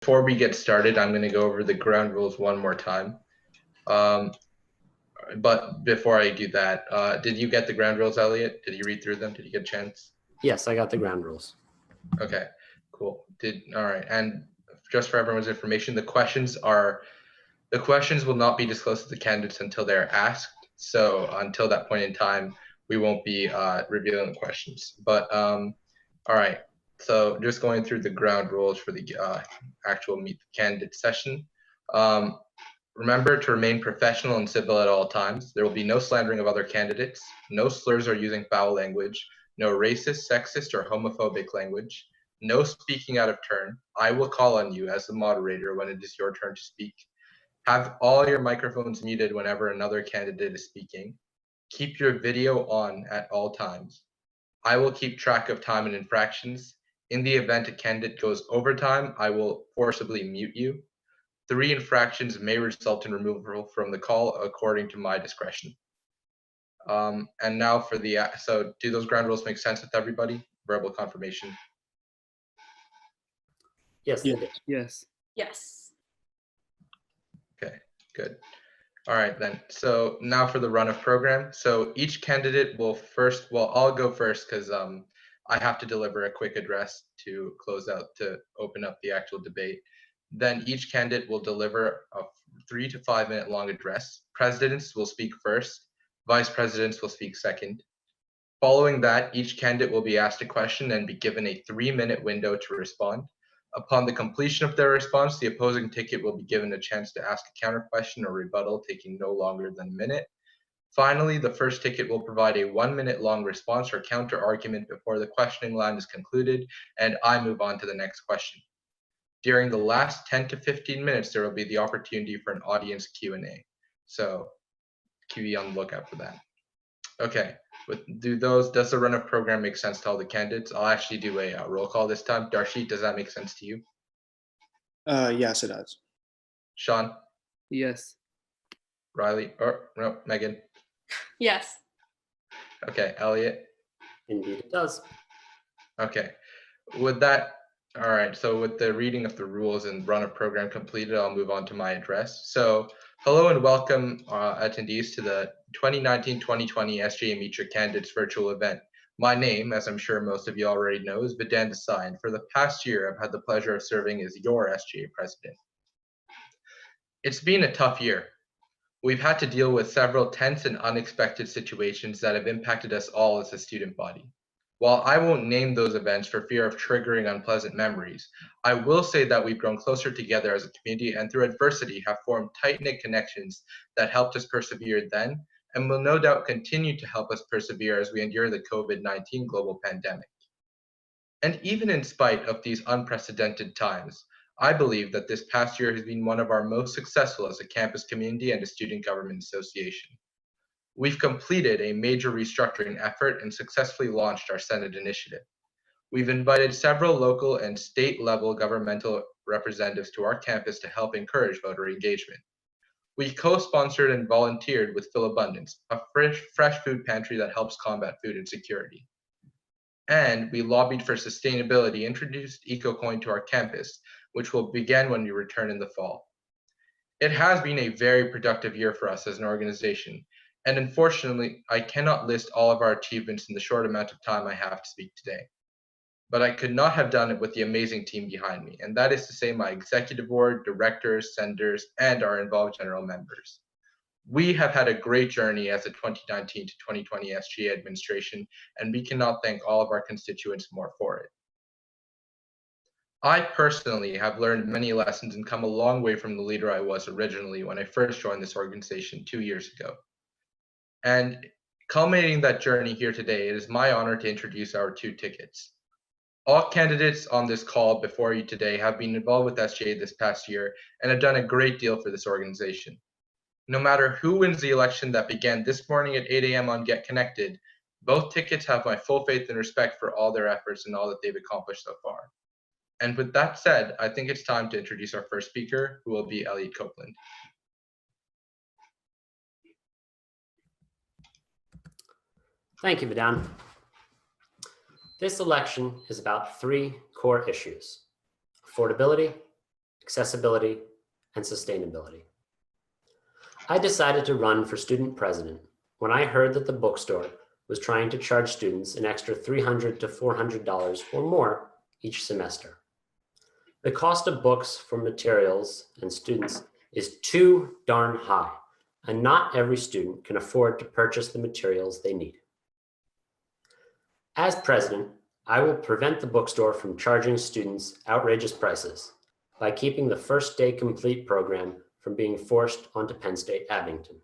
Before we get started, I'm going to go over the ground rules one more time. But before I do that, did you get the ground rules, Elliot? Did you read through them? Did you get a chance? Yes, I got the ground rules. Okay, cool. All right. And just for everyone's information, the questions will not be disclosed to the candidates until they're asked. So until that point in time, we won't be revealing the questions. But all right. So just going through the ground rules for the actual Meet the Candidate session. Remember to remain professional and civil at all times. There will be no slandering of other candidates, no slurs or using foul language, no racist, sexist, or homophobic language, no speaking out of turn. I will call on you as the moderator when it is your turn to speak. Have all your microphones muted whenever another candidate is speaking. Keep your video on at all times. I will keep track of time and infractions. In the event a candidate goes over time, I will forcibly mute you. 3 infractions may result in removal from the call according to my discretion. And now for so do those ground rules make sense with everybody? Verbal confirmation. Yes, they did. Yes. Yes. Okay, good. All right then. So now for the run of program. So each candidate will I'll go first because I have to deliver a quick address to open up the actual debate. Then each candidate will deliver a 3 to 5 minute long address. Presidents will speak first. Vice presidents will speak second. Following that, each candidate will be asked a question and be given a 3-minute window to respond. Upon the completion of their response, the opposing ticket will be given a chance to ask a counter question or rebuttal taking no longer than a minute. Finally, the first ticket will provide a 1-minute long response or counter argument before the questioning line is concluded and I move on to the next question. During the last 10 to 15 minutes, there will be the opportunity for an audience Q&A. So be on the lookout for that. Okay, does the run of program make sense to all the candidates? I'll actually do a roll call this time. Darshit, does that make sense to you? Yes, it does. Sean? Yes. Riley? Or no, Megan? Yes. Okay, Elliot? Indeed, it does. Okay, with that, all right, so with the reading of the rules and run of program completed, I'll move on to my address. So hello and welcome attendees to the 2019-2020 SGA Meet Your Candidates virtual event. My name, as I'm sure most of you already know, is Vedant Desai, and for the past year, I've had the pleasure of serving as your SGA president. It's been a tough year. We've had to deal with several tense and unexpected situations that have impacted us all as a student body. While I won't name those events for fear of triggering unpleasant memories, I will say that we've grown closer together as a community and through adversity have formed tight-knit connections that helped us persevere then and will no doubt continue to help us persevere as we endure the COVID-19 global pandemic. And even in spite of these unprecedented times, I believe that this past year has been one of our most successful as a campus community and a student government association. We've completed a major restructuring effort and successfully launched our Senate initiative. We've invited several local and state level governmental representatives to our campus to help encourage voter engagement. We co-sponsored and volunteered with Philabundance, a fresh food pantry that helps combat food insecurity. And we lobbied for sustainability, introduced EcoCoin to our campus, which will begin when we return in the fall. It has been a very productive year for us as an organization, and unfortunately, I cannot list all of our achievements in the short amount of time I have to speak today. But I could not have done it with the amazing team behind me, and that is to say my executive board, directors, senators, and our involved general members. We have had a great journey as a 2019 to 2020 SGA administration, and we cannot thank all of our constituents more for it. I personally have learned many lessons and come a long way from the leader I was originally when I first joined this organization 2 years ago. And culminating that journey here today, it is my honor to introduce our 2 tickets. All candidates on this call before you today have been involved with SGA this past year and have done a great deal for this organization. No matter who wins the election that began this morning at 8 a.m. on Get Connected, both tickets have my full faith and respect for all their efforts and all that they've accomplished so far. And with that said, I think it's time to introduce our first speaker, who will be Elliot Copeland. Thank you, Vedant. This election is about 3 core issues: affordability, accessibility, and sustainability. I decided to run for student president when I heard that the bookstore was trying to charge students an extra $300 to $400 or more each semester. The cost of books for materials and students is too darn high, and not every student can afford to purchase the materials they need. As president, I will prevent the bookstore from charging students outrageous prices by keeping the First Day Complete program from being forced onto Penn State Abington.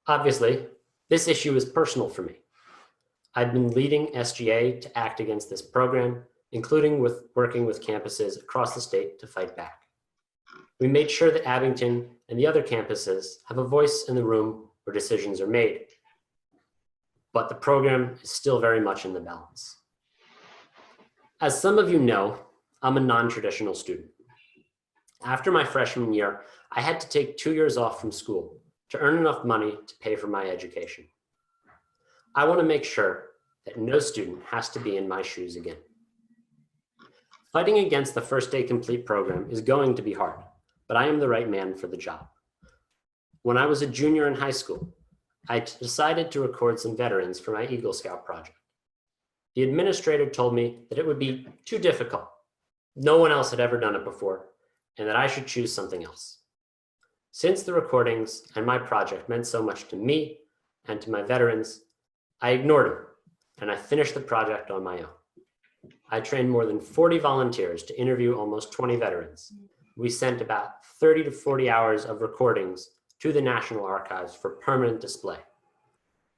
Obviously, this issue is personal for me. I've been leading SGA to act against this program, including with working with campuses across the state to fight back. We made sure that Abington and the other campuses have a voice in the room where decisions are made, but the program is still very much in the balance. As some of you know, I'm a non-traditional student. After my freshman year, I had to take 2 years off from school to earn enough money to pay for my education. I want to make sure that no student has to be in my shoes again. Fighting against the First Day Complete program is going to be hard, but I am the right man for the job. When I was a junior in high school, I decided to record some veterans for my Eagle Scout project. The administrator told me that it would be too difficult. No one else had ever done it before, and that I should choose something else. Since the recordings and my project meant so much to me and to my veterans, I ignored him, and I finished the project on my own. I trained more than 40 volunteers to interview almost 20 veterans. We sent about 30 to 40 hours of recordings to the National Archives for permanent display.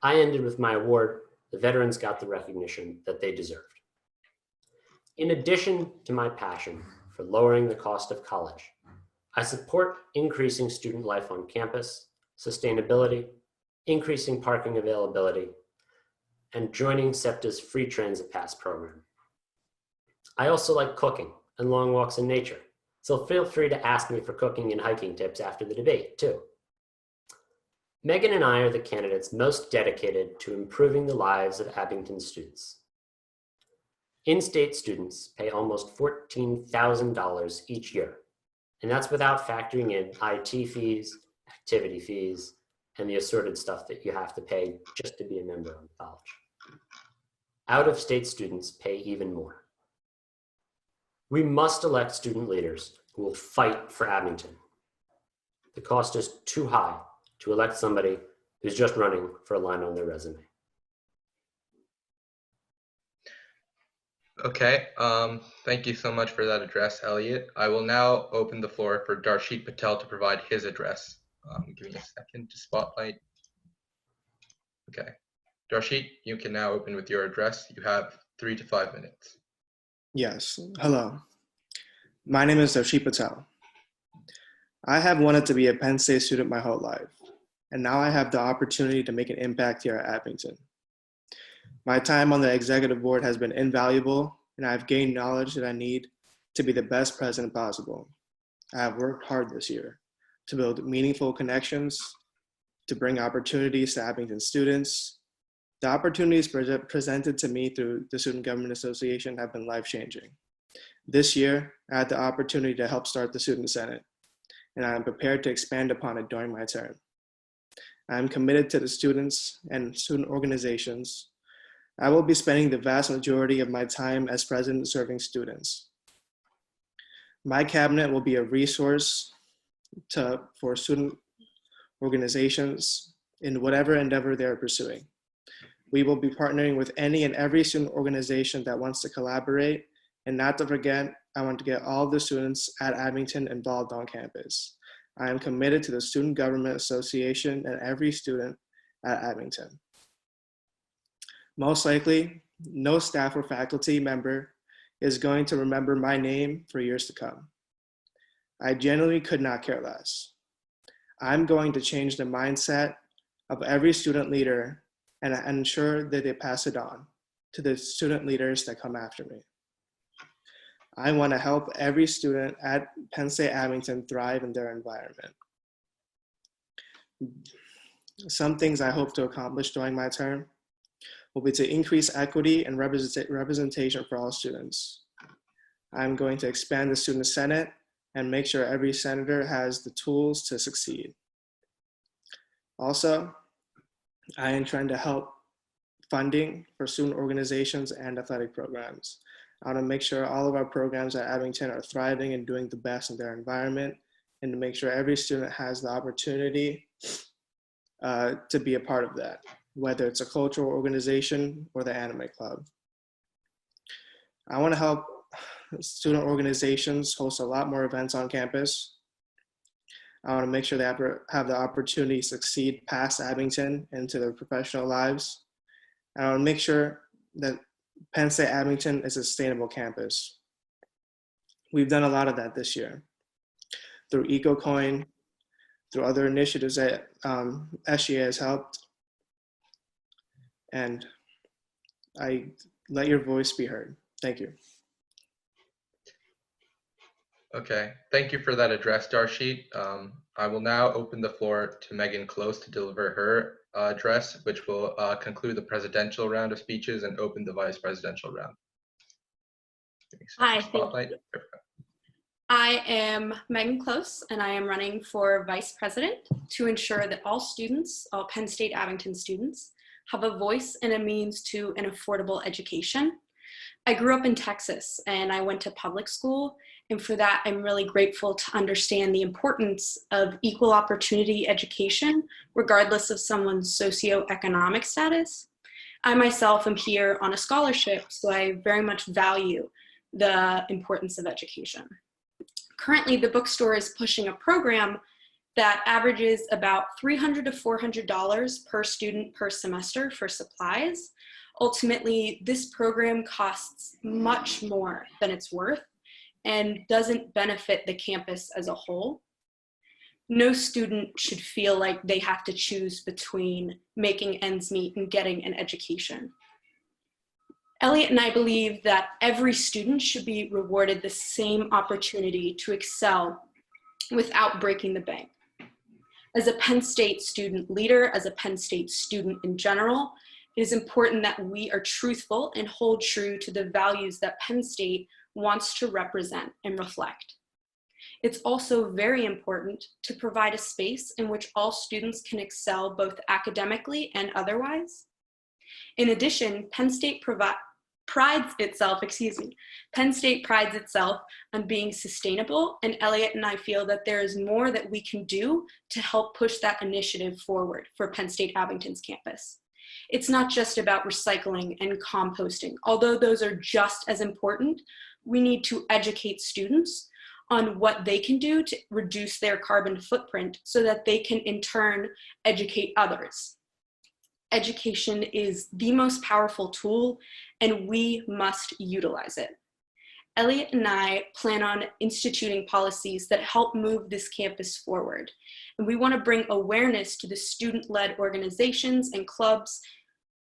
I ended with my award. The veterans got the recognition that they deserved. In addition to my passion for lowering the cost of college, I support increasing student life on campus, sustainability, increasing parking availability, and joining SEPTA's free transit pass program. I also like cooking and long walks in nature, so feel free to ask me for cooking and hiking tips after the debate too. Megan and I are the candidates most dedicated to improving the lives of Abington students. In-state students pay almost $14,000 each year, and that's without factoring in IT fees, activity fees, and the assorted stuff that you have to pay just to be a member of the college. Out-of-state students pay even more. We must elect student leaders who will fight for Abington. The cost is too high to elect somebody who's just running for a line on their resume. Okay, thank you so much for that address, Elliot. I will now open the floor for Darshit Patel to provide his address. Give me a second to spotlight. Okay, Darshit, you can now open with your address. You have 3 to 5 minutes. Yes, hello. My name is Darshit Patel. I have wanted to be a Penn State student my whole life, and now I have the opportunity to make an impact here at Abington. My time on the executive board has been invaluable, and I've gained knowledge that I need to be the best president possible. I have worked hard this year to build meaningful connections, to bring opportunities to Abington students. The opportunities presented to me through the Student Government Association have been life-changing. This year, I had the opportunity to help start the Student Senate, and I am prepared to expand upon it during my term. I am committed to the students and student organizations. I will be spending the vast majority of my time as president serving students. My cabinet will be a resource for student organizations in whatever endeavor they are pursuing. We will be partnering with any and every student organization that wants to collaborate, and not to forget, I want to get all the students at Abington involved on campus. I am committed to the Student Government Association and every student at Abington. Most likely, no staff or faculty member is going to remember my name for years to come. I genuinely could not care less. I'm going to change the mindset of every student leader and ensure that they pass it on to the student leaders that come after me. I want to help every student at Penn State Abington thrive in their environment. Some things I hope to accomplish during my term will be to increase equity and representation for all students. I'm going to expand the Student Senate and make sure every senator has the tools to succeed. Also, I intend to help funding for student organizations and athletic programs. I want to make sure all of our programs at Abington are thriving and doing the best in their environment, and to make sure every student has the opportunity to be a part of that, whether it's a cultural organization or the anime club. I want to help student organizations host a lot more events on campus. I want to make sure they have the opportunity to succeed past Abington into their professional lives. And I want to make sure that Penn State Abington is a sustainable campus. We've done a lot of that this year through EcoCoin, through other initiatives that SGA has helped. And I let your voice be heard. Thank you. Okay, thank you for that address, Darshit. I will now open the floor to Megan Close to deliver her address, which will conclude the presidential round of speeches and open the vice presidential round. Hi, Spotlight. I am Megan Close, and I am running for vice president to ensure that all students, all Penn State Abington students, have a voice and a means to an affordable education. I grew up in Texas and I went to public school, and for that I'm really grateful to understand the importance of equal opportunity education regardless of someone's socioeconomic status. I myself am here on a scholarship, so I very much value the importance of education. Currently, the bookstore is pushing a program that averages about $300 to $400 per student per semester for supplies. Ultimately, this program costs much more than it's worth and doesn't benefit the campus as a whole. No student should feel like they have to choose between making ends meet and getting an education. Elliot and I believe that every student should be rewarded the same opportunity to excel without breaking the bank. As a Penn State student leader, as a Penn State student in general, it is important that we are truthful and hold true to the values that Penn State wants to represent and reflect. It's also very important to provide a space in which all students can excel both academically and otherwise. In addition, Penn State prides itself on being sustainable, and Elliot and I feel that there is more that we can do to help push that initiative forward for Penn State Abington's campus. It's not just about recycling and composting. Although those are just as important, we need to educate students on what they can do to reduce their carbon footprint so that they can in turn educate others. Education is the most powerful tool, and we must utilize it. Elliot and I plan on instituting policies that help move this campus forward. And we want to bring awareness to the student-led organizations and clubs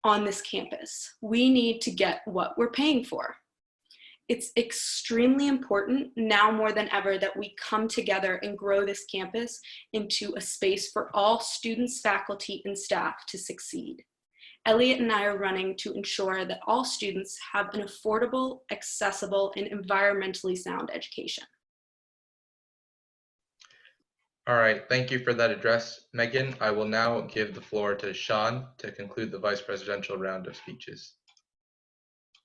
on this campus. We need to get what we're paying for. It's extremely important now more than ever that we come together and grow this campus into a space for all students, faculty, and staff to succeed. Elliot and I are running to ensure that all students have an affordable, accessible, and environmentally sound education. All right, thank you for that address, Megan. I will now give the floor to Sean to conclude the vice presidential round of speeches.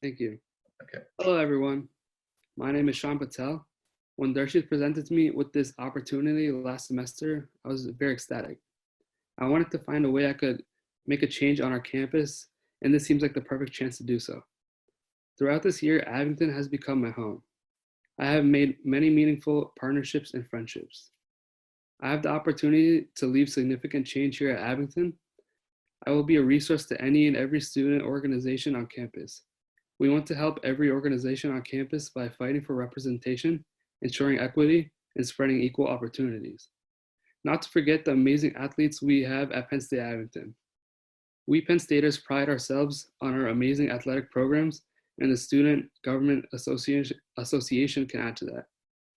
Thank you. Okay. Hello, everyone. My name is Sean Patel. When Darshit presented me with this opportunity last semester, I was very ecstatic. I wanted to find a way I could make a change on our campus, and this seems like the perfect chance to do so. Throughout this year, Abington has become my home. I have made many meaningful partnerships and friendships. I have the opportunity to leave significant change here at Abington. I will be a resource to any and every student organization on campus. We want to help every organization on campus by fighting for representation, ensuring equity, and spreading equal opportunities. Not to forget the amazing athletes we have at Penn State Abington. We Penn Staters pride ourselves on our amazing athletic programs, and the Student Government Association can add to that.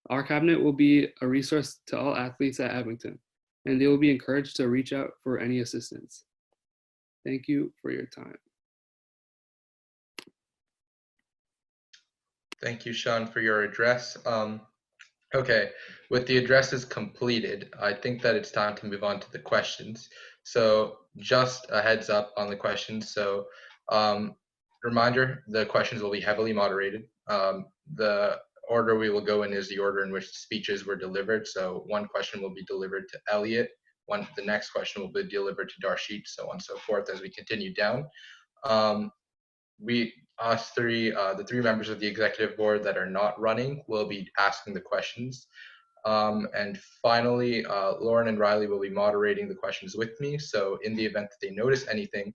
Our cabinet will be a resource to all athletes at Abington, and they will be encouraged to reach out for any assistance. Thank you for your time. Thank you, Sean, for your address. Okay, with the addresses completed, I think that it's time to move on to the questions. So just a heads up on the questions. So reminder, the questions will be heavily moderated. The order we will go in is the order in which the speeches were delivered. So one question will be delivered to Elliot, the next question will be delivered to Darshit, so on and so forth as we continue down. Us three, the three members of the executive board that are not running will be asking the questions. And finally, Lauren and Riley will be moderating the questions with me. So in the event that they notice anything,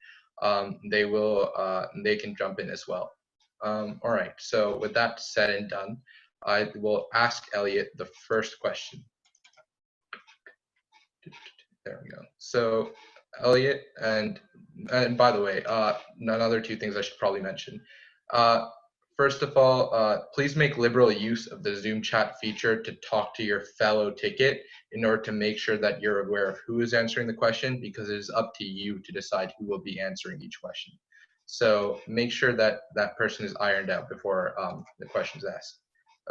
they can jump in as well. All right, so with that said and done, I will ask Elliot the first question. There we go. So Elliot, and by the way, another two things I should probably mention. First of all, please make liberal use of the Zoom chat feature to talk to your fellow ticket in order to make sure that you're aware of who is answering the question, because it is up to you to decide who will be answering each question. So make sure that that person is ironed out before the question is asked.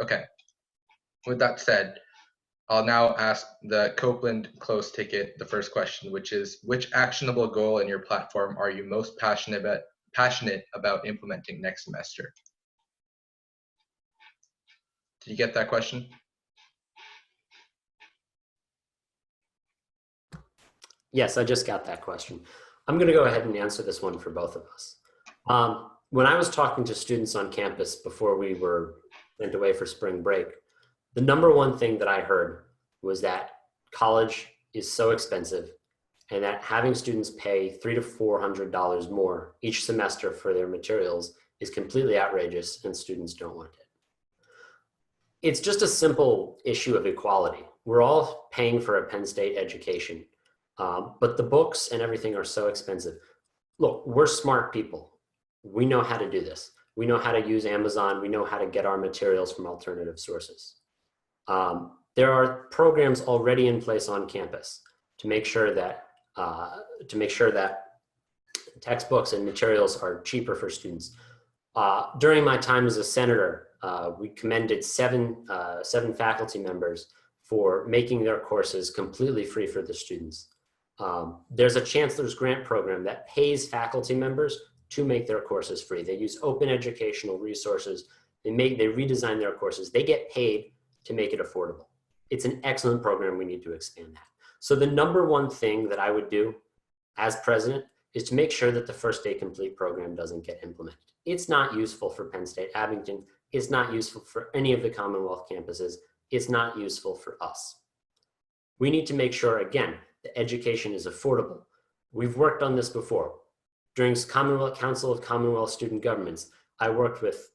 Okay, with that said, I'll now ask the Copeland close ticket the first question, which is, which actionable goal in your platform are you most passionate about implementing next semester? Did you get that question? Yes, I just got that question. I'm going to go ahead and answer this one for both of us. When I was talking to students on campus before we were sent away for spring break, the number one thing that I heard was that college is so expensive and that having students pay $300 to $400 more each semester for their materials is completely outrageous and students don't want it. It's just a simple issue of equality. We're all paying for a Penn State education, but the books and everything are so expensive. Look, we're smart people. We know how to do this. We know how to use Amazon. We know how to get our materials from alternative sources. There are programs already in place on campus to make sure that textbooks and materials are cheaper for students. During my time as a senator, we commended seven faculty members for making their courses completely free for the students. There's a chancellor's grant program that pays faculty members to make their courses free. They use open educational resources. They redesign their courses. They get paid to make it affordable. It's an excellent program. We need to expand that. So the number one thing that I would do as president is to make sure that the First Day Complete program doesn't get implemented. It's not useful for Penn State Abington. It's not useful for any of the Commonwealth campuses. It's not useful for us. We need to make sure, again, the education is affordable. We've worked on this before. During Commonwealth Council of Commonwealth Student Governments, I worked with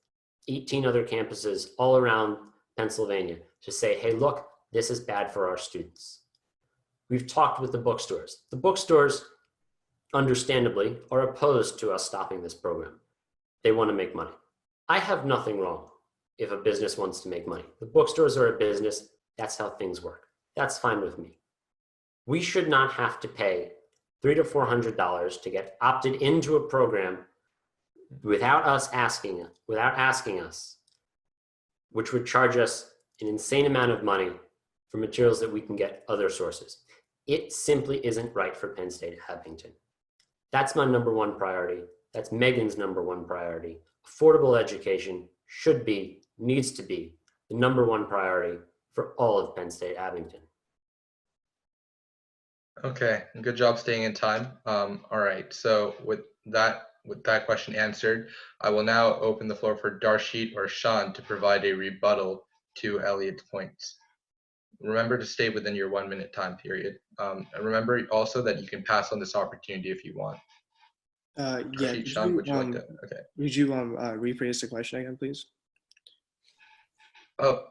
18 other campuses all around Pennsylvania to say, hey, look, this is bad for our students. We've talked with the bookstores. The bookstores, understandably, are opposed to us stopping this program. They want to make money. I have nothing wrong if a business wants to make money. The bookstores are a business. That's how things work. That's fine with me. We should not have to pay $300 to $400 to get opted into a program without asking us, which would charge us an insane amount of money for materials that we can get other sources. It simply isn't right for Penn State Abington. That's my number one priority. That's Megan's number one priority. Affordable education needs to be the number one priority for all of Penn State Abington. Okay, good job staying in time. All right, so with that question answered, I will now open the floor for Darshit or Sean to provide a rebuttal to Elliot's points. Remember to stay within your 1 minute time period. And remember also that you can pass on this opportunity if you want. Yeah. Darshit, Sean, would you like to? Okay. Would you rephrase the question again, please? Oh,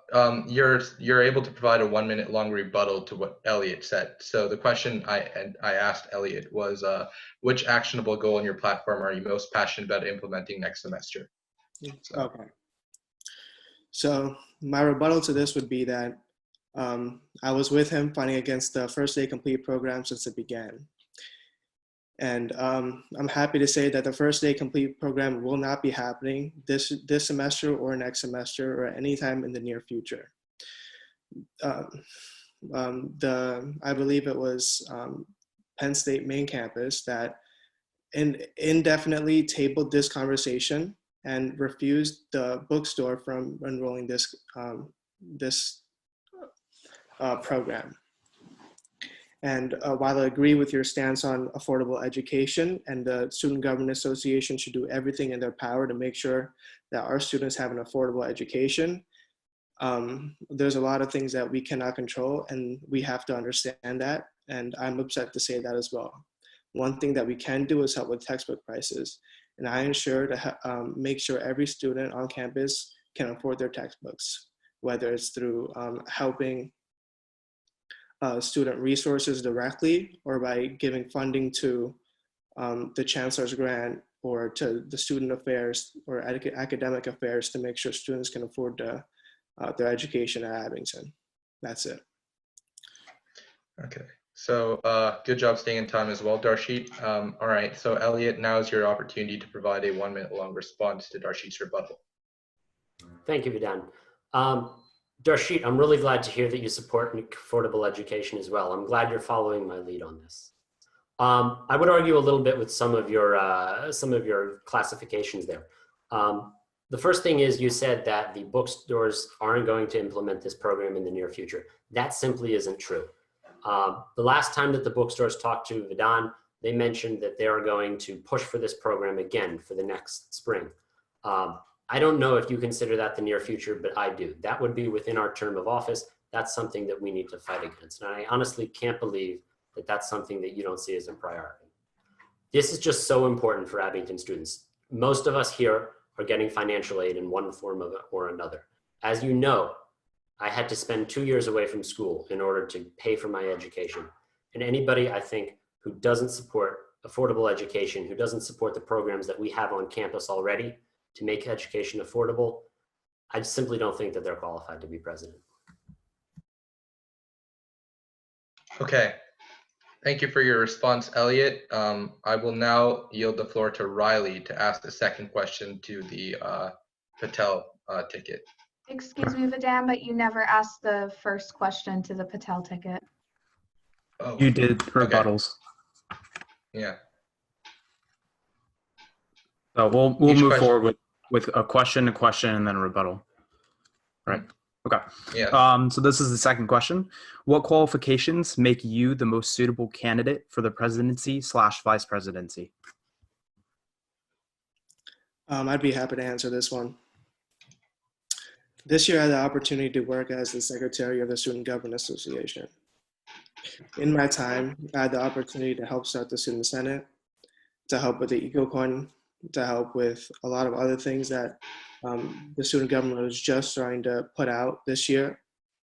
you're able to provide a 1 minute long rebuttal to what Elliot said. So the question I asked Elliot was, which actionable goal in your platform are you most passionate about implementing next semester? So. Okay. So my rebuttal to this would be that I was with him fighting against the First Day Complete program since it began. And I'm happy to say that the First Day Complete program will not be happening this semester or next semester or anytime in the near future. I believe it was Penn State main campus that indefinitely tabled this conversation and refused the bookstore from enrolling this program. And while I agree with your stance on affordable education, and the Student Government Association should do everything in their power to make sure that our students have an affordable education, there's a lot of things that we cannot control, and we have to understand that. And I'm upset to say that as well. One thing that we can do is help with textbook prices. And I ensure to make sure every student on campus can afford their textbooks, whether it's through helping student resources directly, or by giving funding to the chancellor's grant or to the student affairs or academic affairs to make sure students can afford their education at Abington. That's it. Okay, so good job staying in time as well, Darshit. All right, so Elliot, now is your opportunity to provide a 1 minute long response to Darshit's rebuttal. Thank you, Vidan. Darshit, I'm really glad to hear that you support affordable education as well. I'm glad you're following my lead on this. I would argue a little bit with some of your classifications there. The first thing is you said that the bookstores aren't going to implement this program in the near future. That simply isn't true. The last time that the bookstores talked to Vidan, they mentioned that they are going to push for this program again for the next spring. I don't know if you consider that the near future, but I do. That would be within our term of office. That's something that we need to fight against. And I honestly can't believe that that's something that you don't see as a priority. This is just so important for Abington students. Most of us here are getting financial aid in one form or another. As you know, I had to spend 2 years away from school in order to pay for my education. And anybody, I think, who doesn't support affordable education, who doesn't support the programs that we have on campus already to make education affordable, I simply don't think that they're qualified to be president. Okay, thank you for your response, Elliot. I will now yield the floor to Riley to ask the second question to the Patel ticket. Excuse me, Vidan, but you never asked the first question to the Patel ticket. Oh, You did rebuttals. yeah. So we'll Each move question. forward with a question, and then a rebuttal. Right. Okay. Yeah. So this is the second question. What qualifications make you the most suitable candidate for the presidency/vice presidency? I'd be happy to answer this one. This year I had the opportunity to work as the secretary of the Student Government Association. In my time, I had the opportunity to help start the Student Senate, to help with the EcoCoin, to help with a lot of other things that the student government was just starting to put out this year.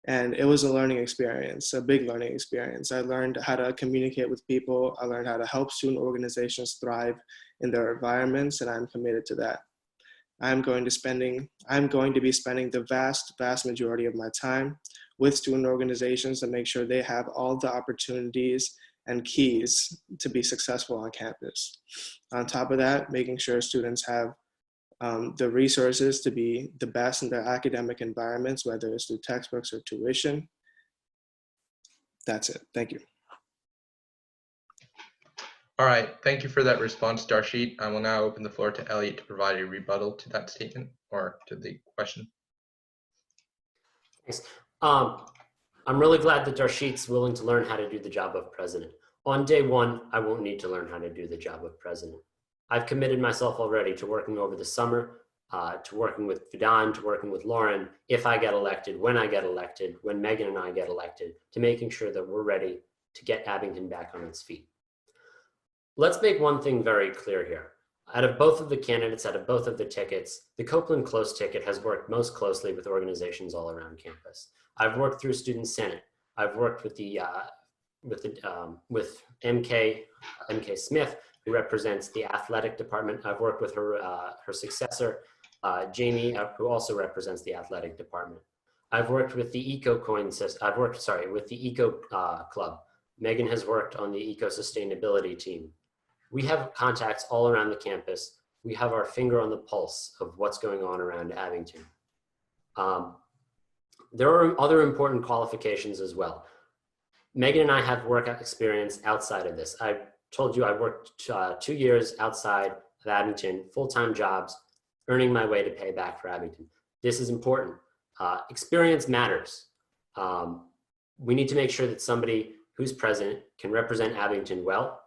And it was a learning experience, a big learning experience. I learned how to communicate with people. I learned how to help student organizations thrive in their environments, and I'm committed to that. I'm going to be spending the vast majority of my time with student organizations to make sure they have all the opportunities and keys to be successful on campus. On top of that, making sure students have the resources to be the best in their academic environments, whether it's through textbooks or tuition. That's it. Thank you. All right, thank you for that response, Darshit. I will now open the floor to Elliot to provide a rebuttal to that statement or to the question. Thanks. I'm really glad that Darshit's willing to learn how to do the job of president. On day one, I won't need to learn how to do the job of president. I've committed myself already to working over the summer, to working with Vidan, to working with Lauren, if I get elected, when I get elected, when Megan and I get elected, to making sure that we're ready to get Abington back on its feet. Let's make one thing very clear here. Out of both of the candidates, out of both of the tickets, the Copeland Close ticket has worked most closely with organizations all around campus. I've worked through Student Senate. I've worked with MK Smith, who represents the athletic department. I've worked with her successor, Jamie, who also represents the athletic department. I've worked with the EcoCoin system. I've worked, with the Eco Club. Megan has worked on the Eco Sustainability team. We have contacts all around the campus. We have our finger on the pulse of what's going on around Abington. There are other important qualifications as well. Megan and I have work experience outside of this. I told you I worked 2 years outside of Abington, full-time jobs, earning my way to pay back for Abington. This is important. Experience matters. We need to make sure that somebody who's present can represent Abington well.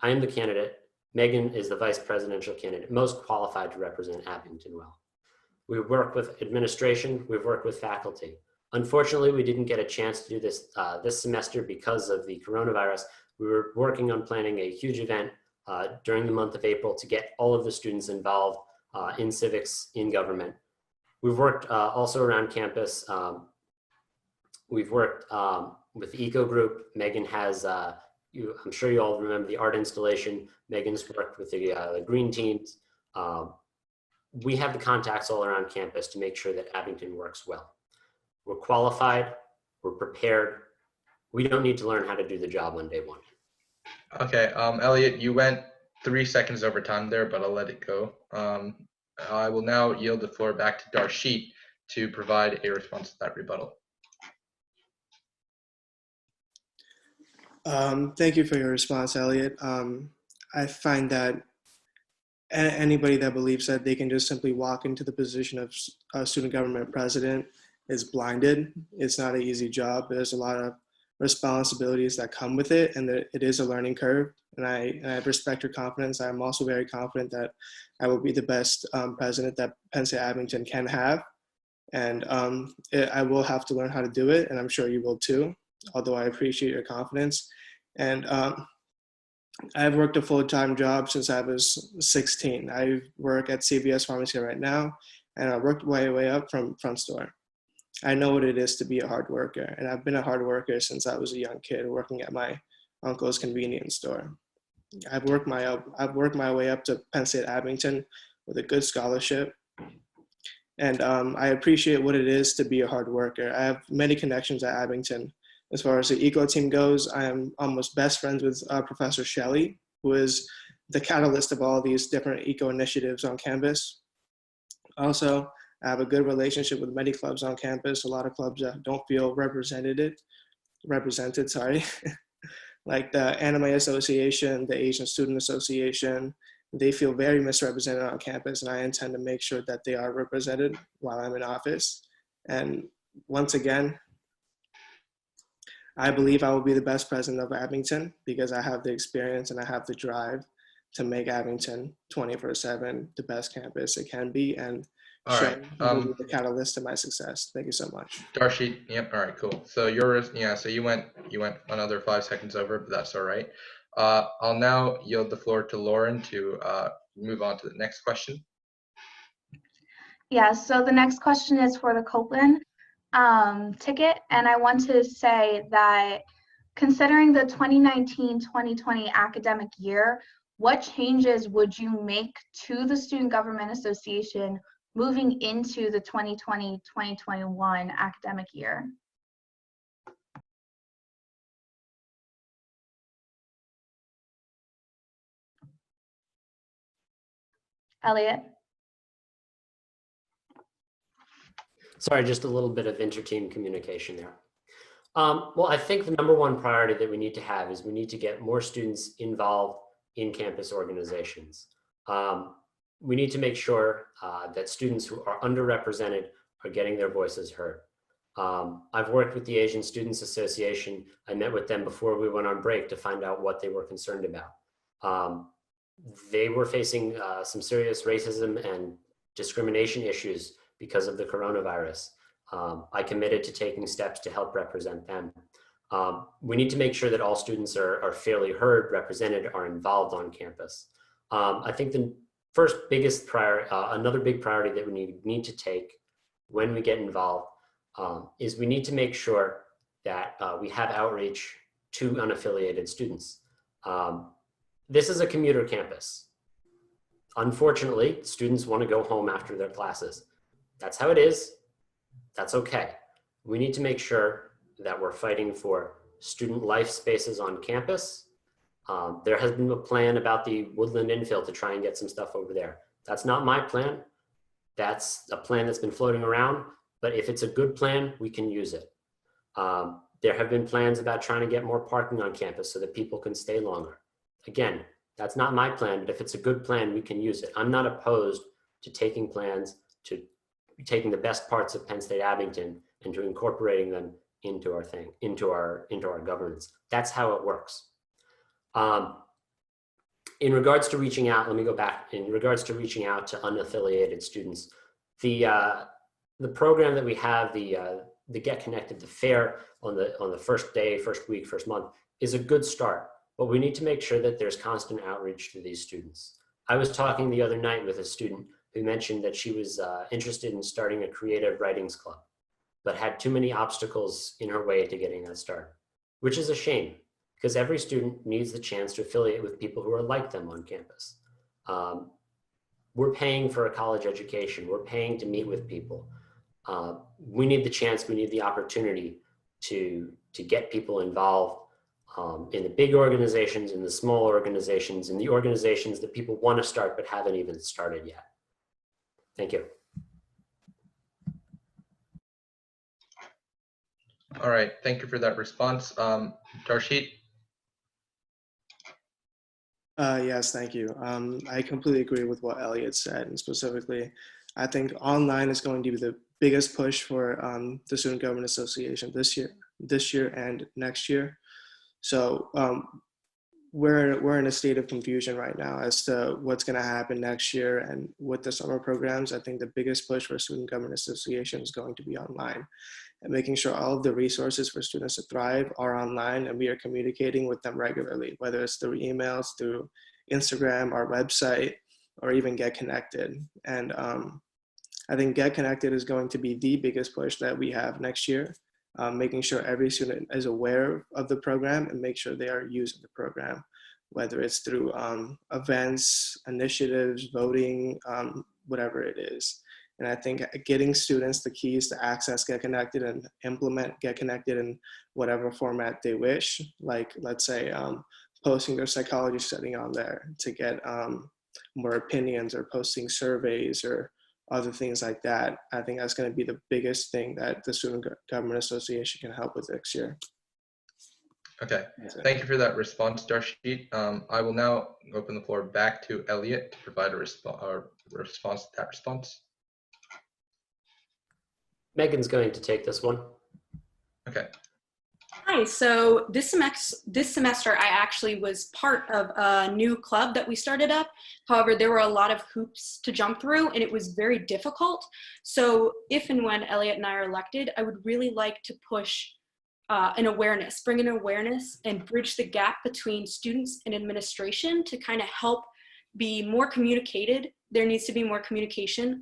I am the candidate. Megan is the vice presidential candidate, most qualified to represent Abington well. We've worked with administration, we've worked with faculty. Unfortunately, we didn't get a chance to do this this semester because of the coronavirus. We were working on planning a huge event during the month of April to get all of the students involved in civics, in government. We've worked also around campus. We've worked with the Eco Group. Megan has, I'm sure you all remember the art installation. Megan's worked with the green teams. We have the contacts all around campus to make sure that Abington works well. We're qualified, we're prepared. We don't need to learn how to do the job on day one. Okay, Elliot, you went 3 seconds over time there, but I'll let it go. I will now yield the floor back to Darshit to provide a response to that rebuttal. Thank you for your response, Elliot. I find that anybody that believes that they can just simply walk into the position of student government president is blinded. It's not an easy job. There's a lot of responsibilities that come with it, and it is a learning curve. And I respect your confidence. I'm also very confident that I will be the best president that Penn State Abington can have. And I will have to learn how to do it, and I'm sure you will too, although I appreciate your confidence. And I've worked a full-time job since I was 16. I work at CVS Pharmacy right now, and I worked my way up from front store. I know what it is to be a hard worker, and I've been a hard worker since I was a young kid working at my uncle's convenience store. I've worked my way up to Penn State Abington with a good scholarship, and I appreciate what it is to be a hard worker. I have many connections at Abington. As far as the eco team goes, I am almost best friends with Professor Shelley, who is the catalyst of all these different eco initiatives on campus. Also, I have a good relationship with many clubs on campus, a lot of clubs that don't feel represented, like the Anime Association, the Asian Student Association. They feel very misrepresented on campus, and I intend to make sure that they are represented while I'm in office. And once again, I believe I will be the best president of Abington because I have the experience and I have the drive to make Abington 24/7 the best campus it can be, and All right. will be the catalyst to my success. Thank you so much. Darshit, yep. All right, cool. So so you went another 5 seconds over, but that's all right. I'll now yield the floor to Lauren to move on to the next question. Yeah, so the next question is for the Copeland ticket, and I want to say that considering the 2019-2020 academic year, what changes would you make to the Student Government Association moving into the 2020-2021 academic year? Elliot? Sorry, just a little bit of inter-team communication there. Well, I think the number one priority that we need to have is we need to get more students involved in campus organizations. We need to make sure that students who are underrepresented are getting their voices heard. I've worked with the Asian Students Association. I met with them before we went on break to find out what they were concerned about. They were facing some serious racism and discrimination issues because of the coronavirus. I committed to taking steps to help represent them. We need to make sure that all students are fairly heard, represented, are involved on campus. I think the first biggest priority, another big priority that we need to take when we get involved is we need to make sure that we have outreach to unaffiliated students. This is a commuter campus. Unfortunately, students want to go home after their classes. That's how it is. That's okay. We need to make sure that we're fighting for student life spaces on campus. There has been a plan about the Woodland infill to try and get some stuff over there. That's not my plan. That's a plan that's been floating around. but if it's a good plan, we can use it. There have been plans about trying to get more parking on campus so that people can stay longer. Again, that's not my plan, but if it's a good plan, we can use it. I'm not opposed to taking plans, to taking the best parts of Penn State Abington and to incorporating them into our thing, into our governance. That's how it works. In regards to reaching out, let me go back. In regards to reaching out to unaffiliated students, the program that we have, the Get Connected, the fair on the first day, first week, first month, is a good start. But we need to make sure that there's constant outreach to these students. I was talking the other night with a student who mentioned that she was interested in starting a creative writings club, but had too many obstacles in her way to getting that started, which is a shame because every student needs the chance to affiliate with people who are like them on campus. We're paying for a college education. We're paying to meet with people. We need the chance, we need the opportunity to get people involved in the big organizations, in the small organizations, in the organizations that people want to start but haven't even started yet. Thank you. All right, thank you for that response. Darshit? Yes, thank you. I completely agree with what Elliot said, and specifically, I think online is going to be the biggest push for the Student Government Association this year and next year. So we're in a state of confusion right now as to what's going to happen next year, and with the summer programs, I think the biggest push for Student Government Association is going to be online, and making sure all of the resources for students to thrive are online, and we are communicating with them regularly, whether it's through emails, through Instagram, our website, or even Get Connected. And I think Get Connected is going to be the biggest push that we have next year. Making sure every student is aware of the program and make sure they are using the program, whether it's through events, initiatives, voting, whatever it is. And I think getting students the keys to access Get Connected and implement Get Connected in whatever format they wish, like let's say posting their psychology study on there to get more opinions, or posting surveys or other things like that. I think that's going to be the biggest thing that the Student Government Association can help with next year. Okay, thank you for that response, Darshit. I will now open the floor back to Elliot to provide a response to that response. Megan's going to take this one. Okay. Hi, so this semester I actually was part of a new club that we started up. However, there were a lot of hoops to jump through and it was very difficult. So if and when Elliot and I are elected, I would really like to push bring an awareness and bridge the gap between students and administration to kind of help be more communicated. There needs to be more communication.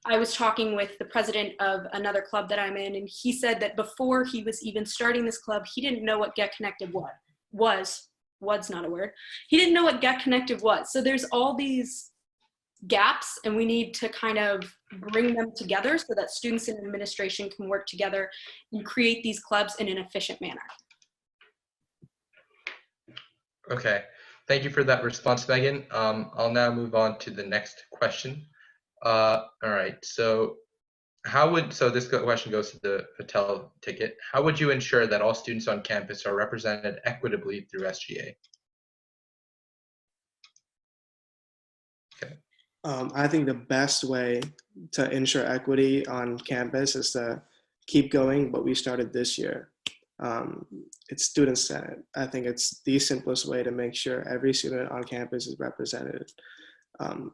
I was talking with the president of another club that I'm in, and he said that before he was even starting this club, he didn't know what Get Connected was not a word. He didn't know what Get Connected was. So there's all these gaps, and we need to kind of bring them together so that students and administration can work together and create these clubs in an efficient manner. Okay, thank you for that response, Megan. I'll now move on to the next question. All right, so this question goes to the Patel ticket. How would you ensure that all students on campus are represented equitably through SGA? Okay. I think the best way to ensure equity on campus is to keep going what we started this year. It's Student Senate. I think it's the simplest way to make sure every student on campus is represented.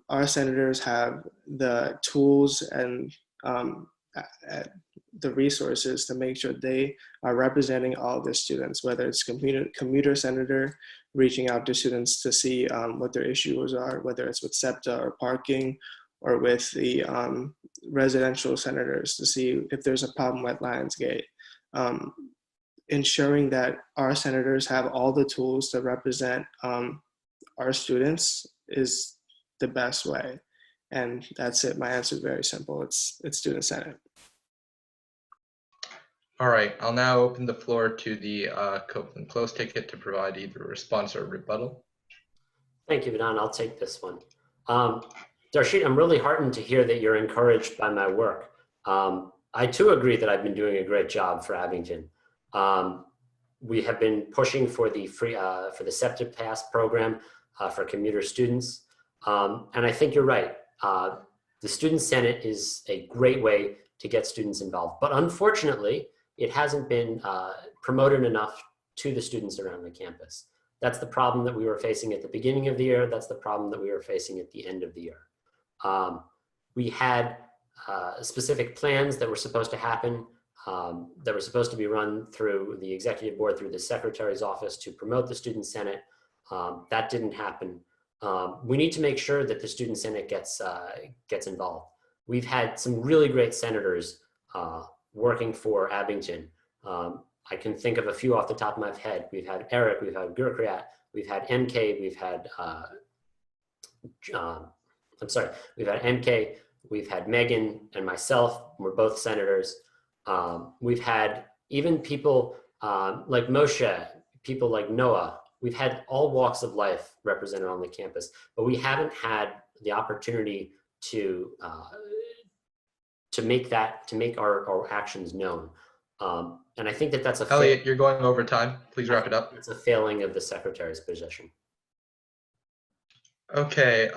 Our senators have the tools and the resources to make sure they are representing all the students, whether it's commuter senator reaching out to students to see what their issues are, whether it's with SEPTA or parking, or with the residential senators to see if there's a problem at Lionsgate. Ensuring that our senators have all the tools to represent our students is the best way. And that's it. My answer is very simple. It's Student Senate. All right, I'll now open the floor to the Copeland Close ticket to provide either a response or a rebuttal. Thank you, Vedant. I'll take this one. Darshit, I'm really heartened to hear that you're encouraged by my work. I too agree that I've been doing a great job for Abington. We have been pushing for the for the SEPTA Pass program for commuter students. And I think you're right. The Student Senate is a great way to get students involved, but unfortunately, it hasn't been promoted enough to the students around the campus. That's the problem that we were facing at the beginning of the year. That's the problem that we were facing at the end of the year. We had specific plans that were supposed to happen, that were supposed to be run through the executive board, through the secretary's office to promote the Student Senate. That didn't happen. We need to make sure that the Student Senate gets involved. We've had some really great senators working for Abington. I can think of a few off the top of my head. We've had Eric, we've had Gurkriat, we've had MK, we've had, we've had MK, we've had Megan and myself, we're both senators. We've had even people like Moshe, people like Noah. We've had all walks of life represented on the campus, but we haven't had the opportunity to make our actions known. And I think that that's a Elliot, you're going over time. Please wrap it up. It's a failing of the secretary's position. Okay.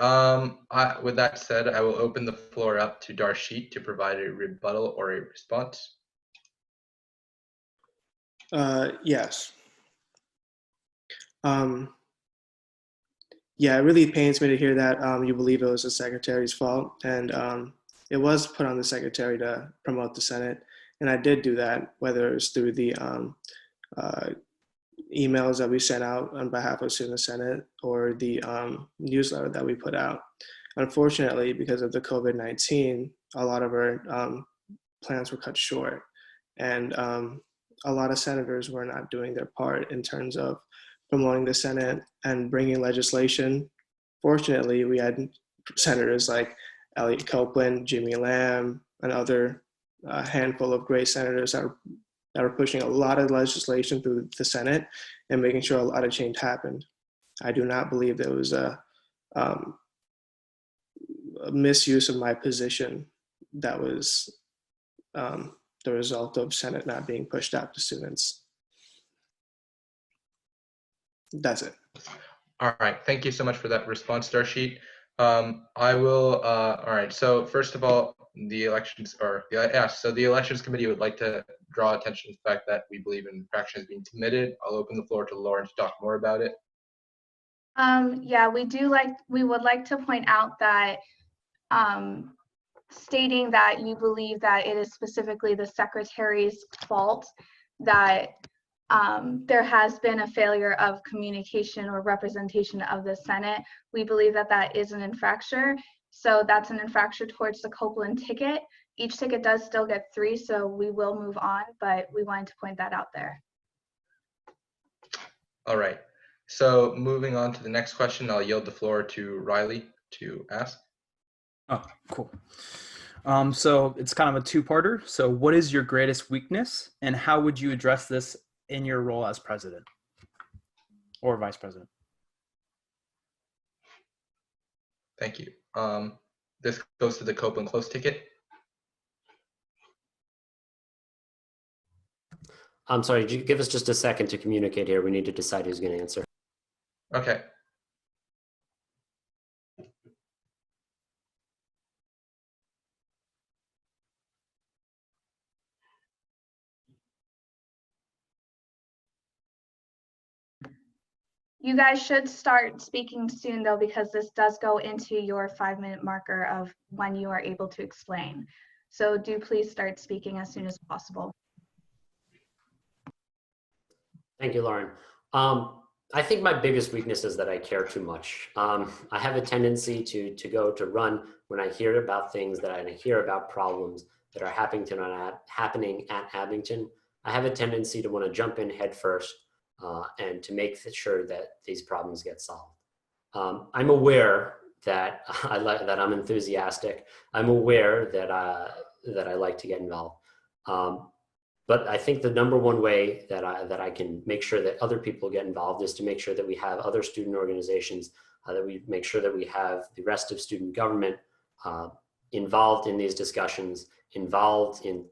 With that said, I will open the floor up to Darshit to provide a rebuttal or a response. Yes. Yeah, it really pains me to hear that you believe it was the secretary's fault, and it was put on the secretary to promote the Senate, and I did do that, whether it was through the emails that we sent out on behalf of Student Senate or the newsletter that we put out. Unfortunately, because of the COVID-19, a lot of our plans were cut short, and a lot of senators were not doing their part in terms of promoting the Senate and bringing legislation. Fortunately, we had senators like Elliot Copeland, Jimmy Lamb, and other handful of great senators that were pushing a lot of legislation through the Senate and making sure a lot of change happened. I do not believe there was a misuse of my position that was the result of Senate not being pushed out to students. That's it. All right. Thank you so much for that response, Darshit. I will. All right. So first of all, the elections so the elections committee would like to draw attention to the fact that we believe infractions being committed. I'll open the floor to Lauren to talk more about it. Yeah, we would like to point out that stating that you believe that it is specifically the secretary's fault that there has been a failure of communication or representation of the Senate. We believe that that is an infraction. So that's an infraction towards the Copeland ticket. Each ticket does still get 3, so we will move on, but we wanted to point that out there. All right. So moving on to the next question, I'll yield the floor to Riley to ask. Oh, cool. So it's kind of a two-parter. So what is your greatest weakness and how would you address this in your role as president or vice president? Thank you. This goes to the Copeland Close ticket. I'm sorry, give us just a second to communicate here. We need to decide who's going to answer. Okay. You guys should start speaking soon though, because this does go into your 5-minute marker of when you are able to explain. So do please start speaking as soon as possible. Thank you, Lauren. I think my biggest weakness is that I care too much. I have a tendency to run when I hear about things, that I hear about problems that are happening at Abington. I have a tendency to want to jump in head first and to make sure that these problems get solved. I'm aware that that I'm enthusiastic. I'm aware that I like to get involved. But I think the number one way that I can make sure that other people get involved is to make sure that we have other student organizations, that we make sure that we have the rest of student government involved in these discussions, involved in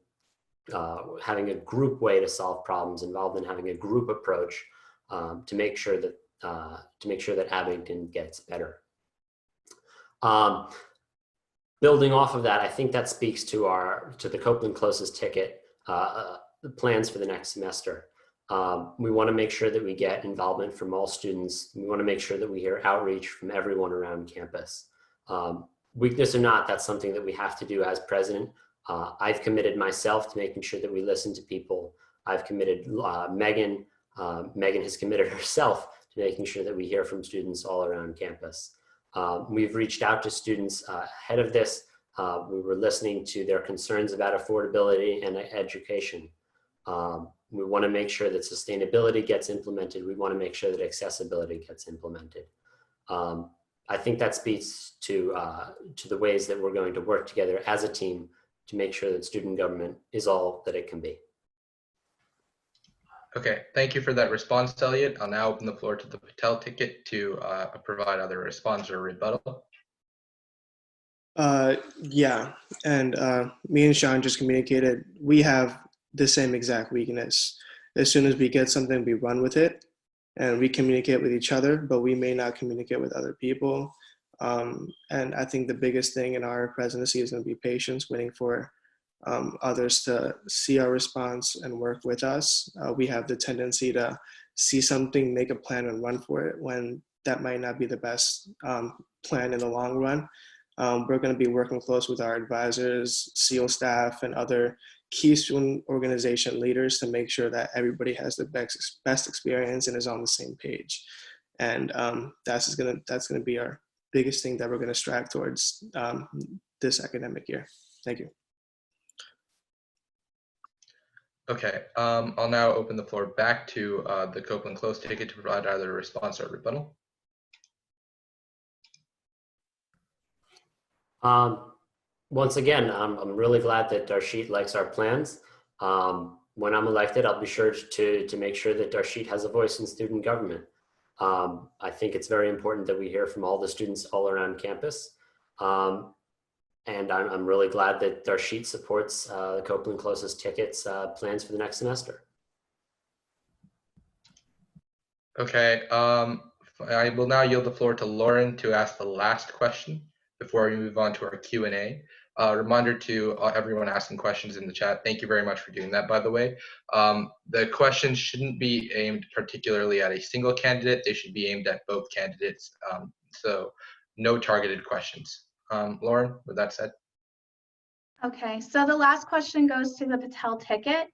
having a group way to solve problems, involved in having a group approach to make sure that Abington gets better. Building off of that, I think that speaks to the Copeland Closest ticket, the plans for the next semester. We want to make sure that we get involvement from all students. We want to make sure that we hear outreach from everyone around campus. Weakness or not, that's something that we have to do as president. I've committed myself to making sure that we listen to people. I've committed Megan. Megan has committed herself to making sure that we hear from students all around campus. We've reached out to students ahead of this. We were listening to their concerns about affordability and education. We want to make sure that sustainability gets implemented. We want to make sure that accessibility gets implemented. I think that speaks to the ways that we're going to work together as a team to make sure that student government is all that it can be. Okay, thank you for that response, Elliot. I'll now open the floor to the Patel ticket to provide either a response or a rebuttal. Yeah, and me and Sean just communicated, we have the same exact weakness. As soon as we get something, we run with it, and we communicate with each other, but we may not communicate with other people. And I think the biggest thing in our presidency is going to be patience, waiting for others to see our response and work with us. We have the tendency to see something, make a plan and run for it when that might not be the best plan in the long run. We're going to be working close with our advisors, SEAL staff, and other key student organization leaders to make sure that everybody has the best experience and is on the same page. And that's going to be our biggest thing that we're going to strive towards this academic year. Thank you. Okay, I'll now open the floor back to the Copeland Close ticket to provide either a response or a rebuttal. Once again, I'm really glad that Darshit likes our plans. When I'm elected, I'll be sure to make sure that Darshit has a voice in student government. I think it's very important that we hear from all the students all around campus. And I'm really glad that Darshit supports the Copeland Closest tickets plans for the next semester. Okay, I will now yield the floor to Lauren to ask the last question before we move on to our Q&A. Reminder to everyone asking questions in the chat, thank you very much for doing that, by the way. The questions shouldn't be aimed particularly at a single candidate. They should be aimed at both candidates. So no targeted questions. Lauren, with that said. Okay, so the last question goes to the Patel ticket.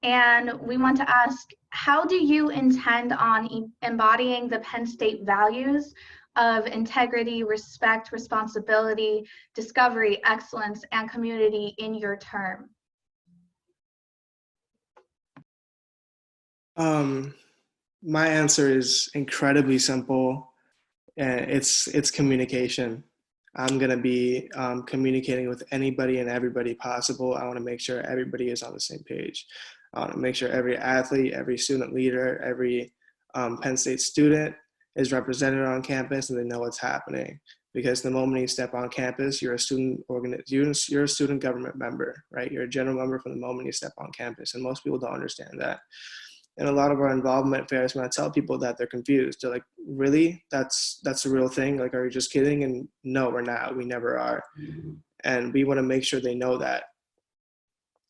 And we want to ask, how do you intend on embodying the Penn State values of integrity, respect, responsibility, discovery, excellence, and community in your term? My answer is incredibly simple, and it's communication. I'm going to be communicating with anybody and everybody possible. I want to make sure everybody is on the same page. I want to make sure every athlete, every student leader, every Penn State student is represented on campus and they know what's happening. Because the moment you step on campus, you're a student you're a student government member, right? You're a general member from the moment you step on campus, and most people don't understand that. And a lot of our involvement fairs, when I tell people that, they're confused. They're like, really? That's a real thing? Like, are you just kidding? And no, we're not. We never are. And we want to make sure they know that.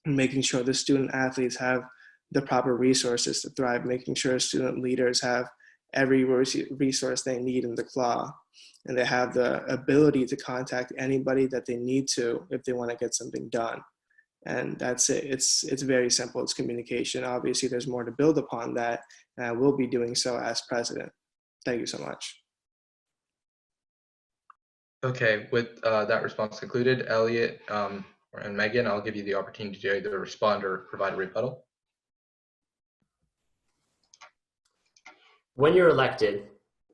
And making sure the student athletes have the proper resources to thrive, making sure student leaders have every resource they need in the claw, and they have the ability to contact anybody that they need to if they want to get something done. And that's it. It's very simple. It's communication. Obviously, there's more to build upon that, and I will be doing so as president. Thank you so much. Okay, with that response concluded, Elliot and Megan, I'll give you the opportunity to either respond or provide a rebuttal. When you're elected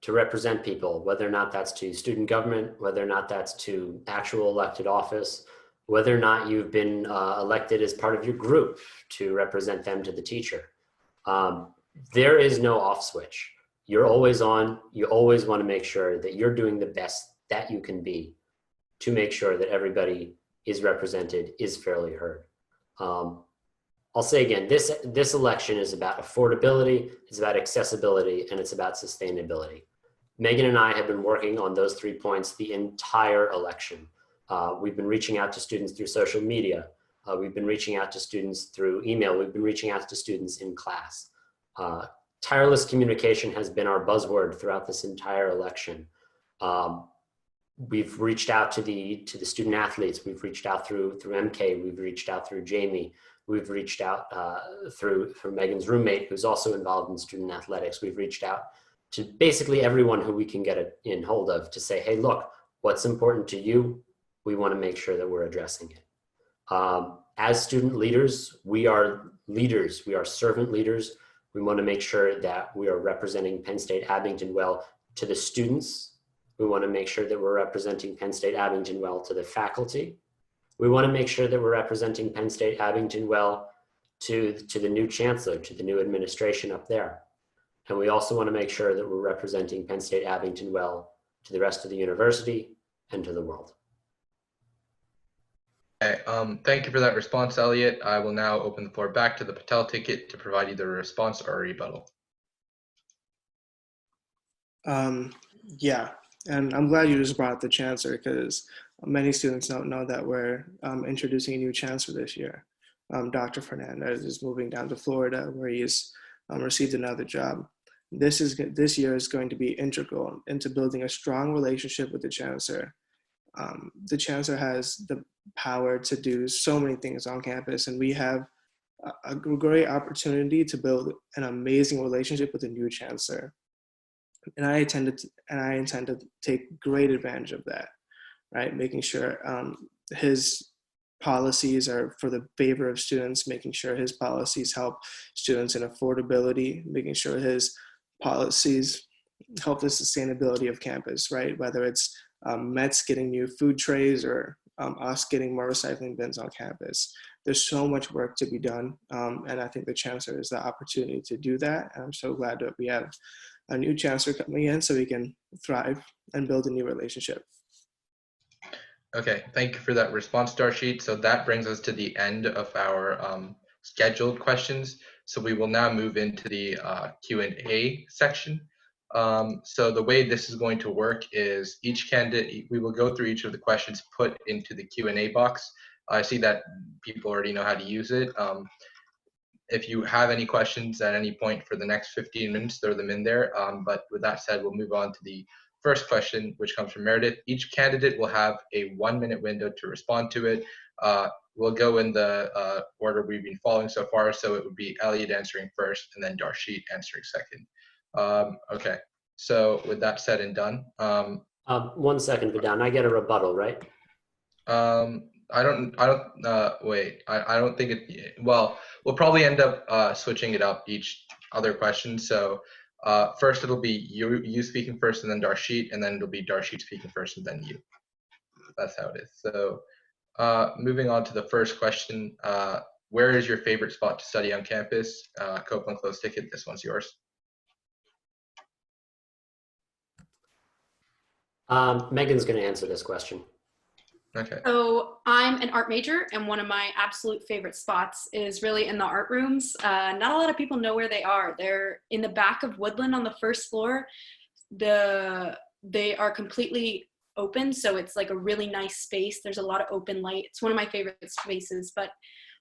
to represent people, whether or not that's to student government, whether or not that's to actual elected office, whether or not you've been elected as part of your group to represent them to the teacher, there is no off switch. You're always on. You always want to make sure that you're doing the best that you can be to make sure that everybody is represented, is fairly heard. I'll say again, this election is about affordability, it's about accessibility, and it's about sustainability. Megan and I have been working on those 3 points the entire election. We've been reaching out to students through social media. We've been reaching out to students through email. We've been reaching out to students in class. Tireless communication has been our buzzword throughout this entire election. We've reached out to the student athletes. We've reached out through MK. We've reached out through Jamie. We've reached out through Megan's roommate, who's also involved in student athletics. We've reached out to basically everyone who we can get in hold of to say, hey, look, what's important to you? We want to make sure that we're addressing it. As student leaders, we are leaders. We are servant leaders. We want to make sure that we are representing Penn State Abington well to the students. We want to make sure that we're representing Penn State Abington well to the faculty. We want to make sure that we're representing Penn State Abington well to the new chancellor, to the new administration up there. And we also want to make sure that we're representing Penn State Abington well to the rest of the university and to the world. Okay, thank you for that response, Elliot. I will now open the floor back to the Patel ticket to provide either a response or a rebuttal. Yeah, and I'm glad you just brought up the chancellor, because many students don't know that we're introducing a new chancellor this year. Dr. Fernandez is moving down to Florida, where he's received another job. This year is going to be integral into building a strong relationship with the chancellor. The chancellor has the power to do so many things on campus, and we have a great opportunity to build an amazing relationship with the new chancellor. And I intend to take great advantage of that, right? Making sure his policies are for the favor of students, making sure his policies help students in affordability, making sure his policies help the sustainability of campus, right? Whether it's Mets getting new food trays or us getting more recycling bins on campus. There's so much work to be done, and I think the chancellor is the opportunity to do that. And I'm so glad that we have a new chancellor coming in so we can thrive and build a new relationship. Okay, thank you for that response, Darshit. So that brings us to the end of our scheduled questions. So we will now move into the Q&A section. So the way this is going to work is each candidate, we will go through each of the questions put into the Q&A box. I see that people already know how to use it. If you have any questions at any point for the next 15 minutes, throw them in there. But with that said, we'll move on to the first question, which comes from Meredith. Each candidate will have a 1-minute window to respond to it. We'll go in the order we've been following so far. So it would be Elliot answering first and then Darshit answering second. Okay, so with that said and done. 1 second, Vidan, I get a rebuttal, right? I don't wait, I don't think it, well, we'll probably end up switching it up each other question. So first it'll be you speaking first and then Darshit, and then it'll be Darshit speaking first and then you. That's how it is. So moving on to the first question, where is your favorite spot to study on campus? Copeland Close ticket, this one's yours. Megan's going to answer this question. Okay. So I'm an art major, and one of my absolute favorite spots is really in the art rooms. Not a lot of people know where they are. They're in the back of Woodland on the first floor. They are completely open, so it's like a really nice space. There's a lot of open light. It's one of my favorite spaces, but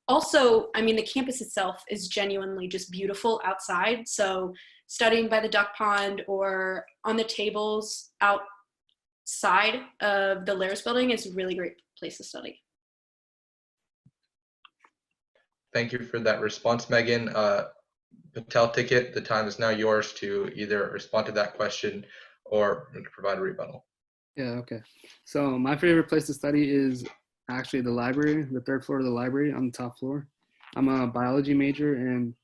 also, I mean, the campus itself is genuinely just beautiful outside. So studying by the duck pond or on the tables outside of the Lares building is a really great place to study. Thank you for that response, Megan. Patel ticket, the time is now yours to either respond to that question or provide a rebuttal. Yeah, okay. So my favorite place to study is actually the library, the 3rd floor of the library on the top floor. I'm a biology major and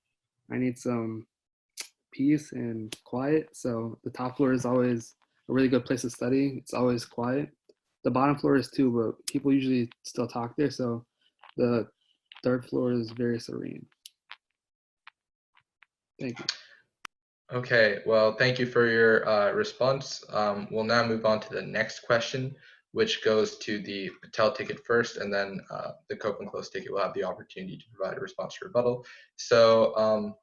I need some peace and quiet. So the top floor is always a really good place to study. It's always quiet. The bottom floor is too, but people usually still talk there. So the 3rd floor is very serene. Thank you. Okay, well, thank you for your response. We'll now move on to the next question. which goes to the Patel ticket first, and then the Copeland Close ticket will have the opportunity to provide a response to rebuttal. So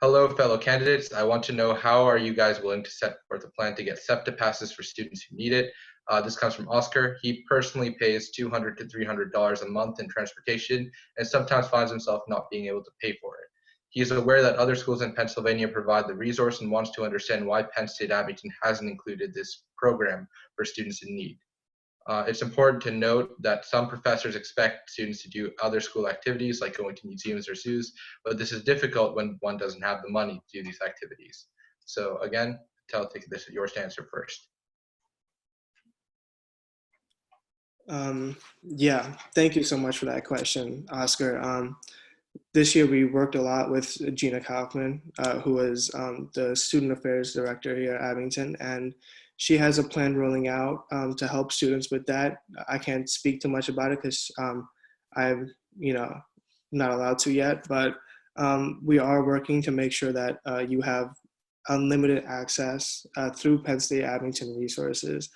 hello, fellow candidates. I want to know, how are you guys willing to set forth a plan to get SEPTA passes for students who need it? This comes from Oscar. He personally pays $200 to $300 a month in transportation and sometimes finds himself not being able to pay for it. He is aware that other schools in Pennsylvania provide the resource and wants to understand why Penn State Abington hasn't included this program for students in need. It's important to note that some professors expect students to do other school activities like going to museums or zoos, but this is difficult when one doesn't have the money to do these activities. So again, take this as yours to answer first. Yeah, thank you so much for that question, Oscar. This year we worked a lot with Gina Kaufman, who is the Student Affairs Director here at Abington, and she has a plan rolling out to help students with that. I can't speak too much about it because I'm, not allowed to yet, but we are working to make sure that you have unlimited access through Penn State Abington resources.